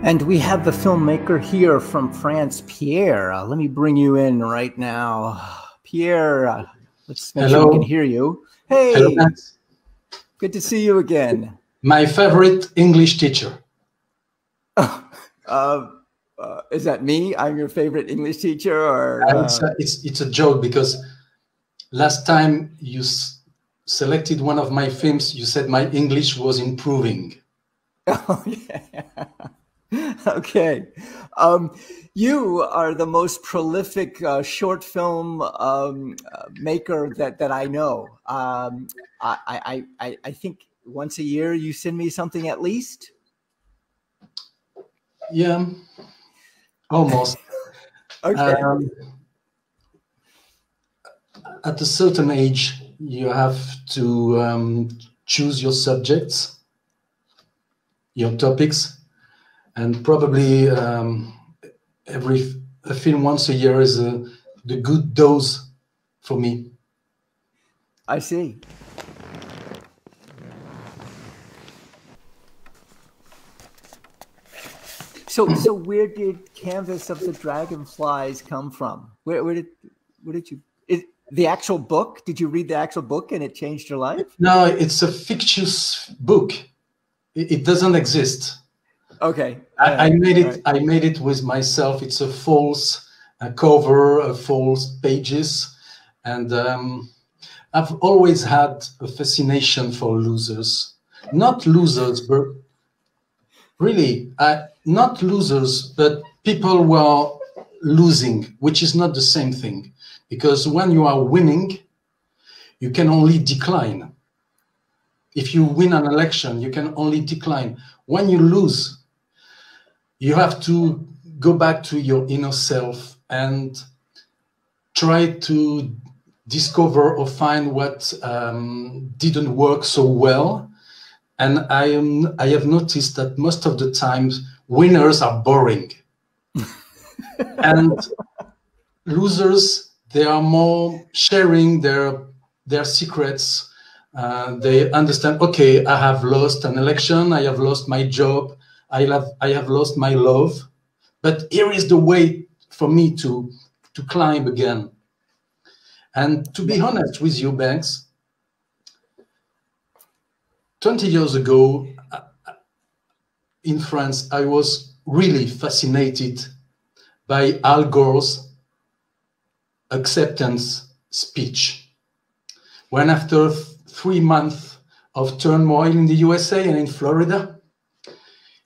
And we have the filmmaker here from France, Pierre. Let me bring you in right now. Pierre, let's make sure we can hear you. Hey, hello, Banks. Good to see you again. My favorite English teacher. Is that me? I'm your favorite English teacher? Or it's a joke because last time you selected one of my films, you said my English was improving. Oh, yeah. Okay. You are the most prolific short film maker that I know. I think once a year you send me something at least? Yeah, almost. Okay. At a certain age, you have to choose your subjects, your topics, and probably a film once a year is the good dose for me. I see. So where did Canvas of the Dragonflies come from? Where did you? The actual book? Did you read the actual book and it changed your life? No, it's a fictitious book. It doesn't exist. Okay. I made it. Right. I made it with myself. It's a false cover, false pages, and I've always had a fascination for losers. Not losers, but really not losers, but people who are losing, which is not the same thing. Because when you are winning, you can only decline. If you win an election, you can only decline. When you lose, you have to go back to your inner self and try to discover or find what didn't work so well. And I have noticed that most of the times winners are boring. And losers, they are more sharing their secrets. They understand, okay, I have lost an election, I have lost my job, I have lost my love, but here is the way for me to climb again. And to be honest with you, Banks, 20 years ago in France, I was really fascinated by Al Gore's acceptance speech. When after 3 months of turmoil in the USA and in Florida,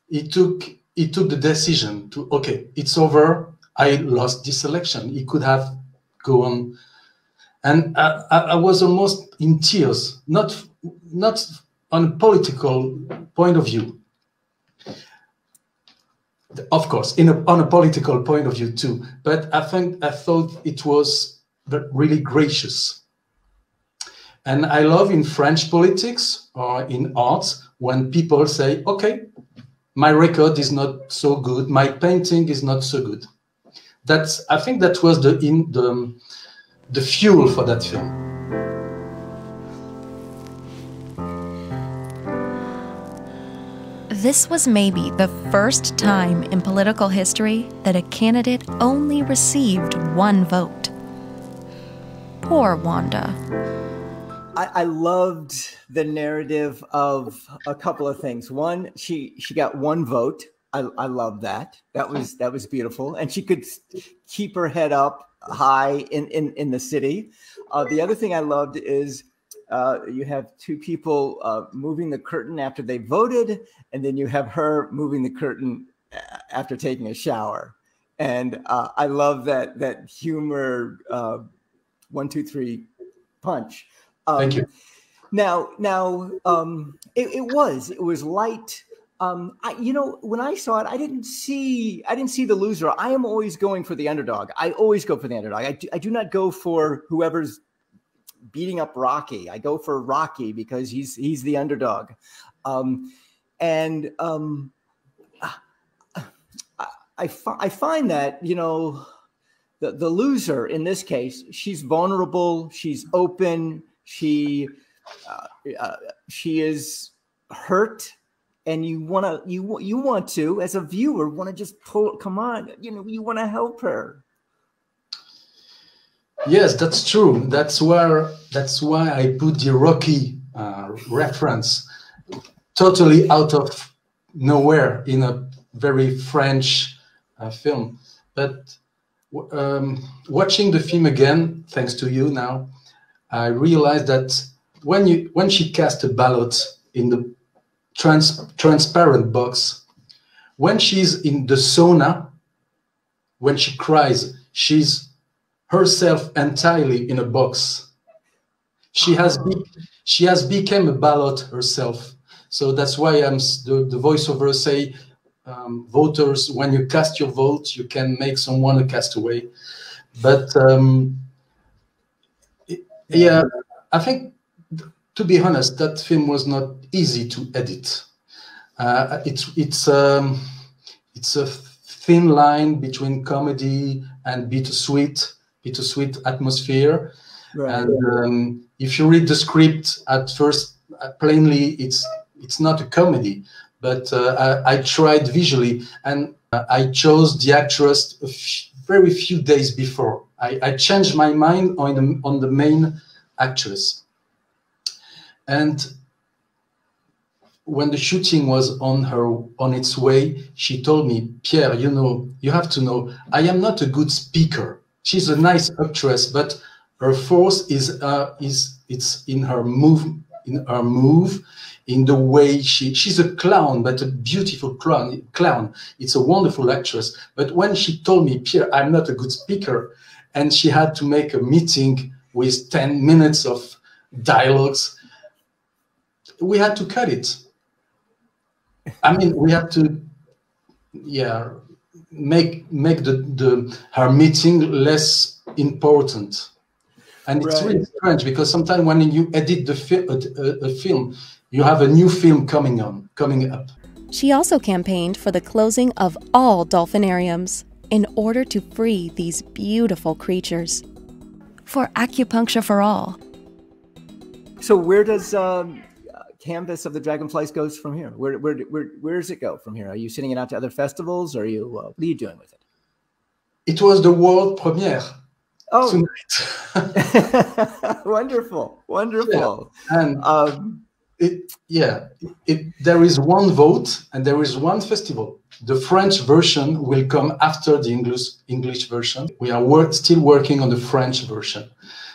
he took the decision to, okay, it's over. I lost this election. He could have gone. And I was almost in tears, not on a political point of view. Of course, on a political point of view too. But I thought it was really gracious. And I love in French politics or in arts when people say, okay, my record is not so good, my painting is not so good. I think that was the fuel for that film. This was maybe the first time in political history that a candidate only received one vote. Poor Wanda. I loved the narrative of a couple of things. One, she got one vote. I love that. That was beautiful, and she could keep her head up high in the city. The other thing I loved is you have two people moving the curtain after they voted, and then you have her moving the curtain after taking a shower. And I love that humor. 1, 2, 3, punch. Thank you. Now, it was light. When I saw it, I didn't see the loser. I am always going for the underdog. I always go for the underdog. I do not go for whoever's beating up Rocky. I go for Rocky because he's the underdog. I find that, the loser in this case, she's vulnerable, she's open, she is hurt and you want to, as a viewer, want to just pull, come on, you want to help her. Yes, that's true. That's why I put the Rocky reference totally out of nowhere in a very French film. But watching the film again, thanks to you now, I realized that when she cast a ballot in the transparent box, when she's in the sauna, when she cries, she's herself entirely in a box. She has become a ballot herself. So that's why the voiceover say, voters, when you cast your vote, you can make someone a castaway. But yeah, I think, to be honest, that film was not easy to edit. It's a thin line between comedy and bittersweet atmosphere. Right. And if you read the script at first, plainly, it's not a comedy. But I tried visually, and I chose the actress very few days before. I changed my mind on the main actress. And when the shooting was on its way, she told me, Pierre, you have to know, I am not a good speaker. She's a nice actress, but her force is in her move, in the way she's a clown, but a beautiful clown. It's a wonderful actress. But when she told me, Pierre, I'm not a good speaker, and she had to make a meeting with 10 minutes of dialogues, we had to cut it. I mean, we had to, make her meeting less important. And it's really strange, because sometimes when you edit a film, you have a new film coming up. She also campaigned for the closing of all dolphinariums in order to free these beautiful creatures. For acupuncture for all. So where does Canvas of the Dragonflies goes from here? Where does it go from here? Are you sending it out to other festivals? Or are you what are you doing with it? It was the world premiere. Oh, tonight. Wonderful. Yeah. And there is one vote and there is one festival. The French version will come after the English version. We are still working on the French version.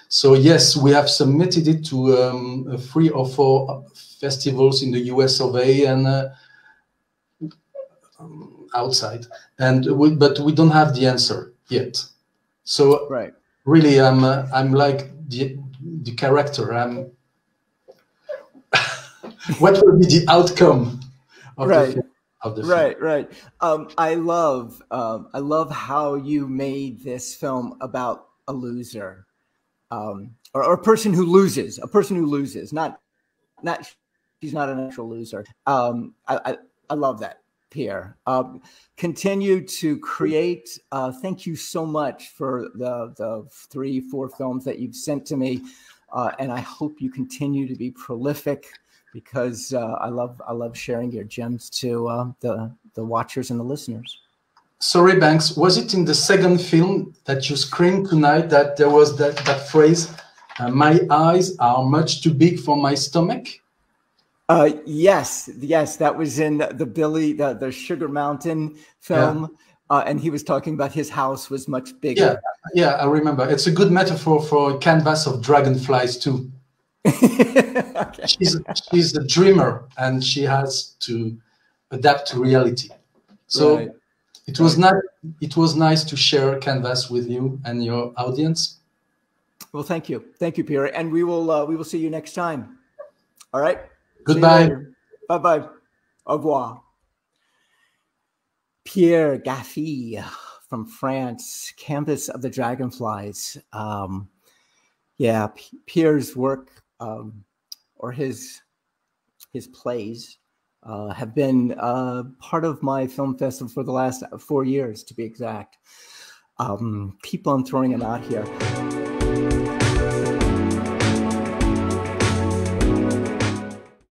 So yes, we have submitted it to 3 or 4 festivals in the US of A and outside, but we don't have the answer yet. So really, I'm like the character. What will be the outcome of the film? Right. I love how you made this film about a loser, or a person who loses. Not she's not an actual loser. I love that, Pierre. Continue to create. Thank you so much for the 3-4 films that you've sent to me, and I hope you continue to be prolific, because I love sharing your gems to the watchers and the listeners. Sorry, Banks, was it in the second film that you screamed tonight that there was that phrase, my eyes are much too big for my stomach? Yes, that was in the Sugar Mountain film, and he was talking about his house was much bigger. Yeah, I remember. It's a good metaphor for a canvas of dragonflies too. Okay. She's a dreamer, and she has to adapt to reality. So it was nice to share Canvas with you and your audience. Well, thank you, Pierre, and we will see you next time. All right. Goodbye. Bye-bye. Au revoir. Pierre Gaffié from France, Canvas of the Dragonflies. Pierre's work, or his plays, have been part of my film festival for the last 4 years, to be exact. Keep on throwing them out here.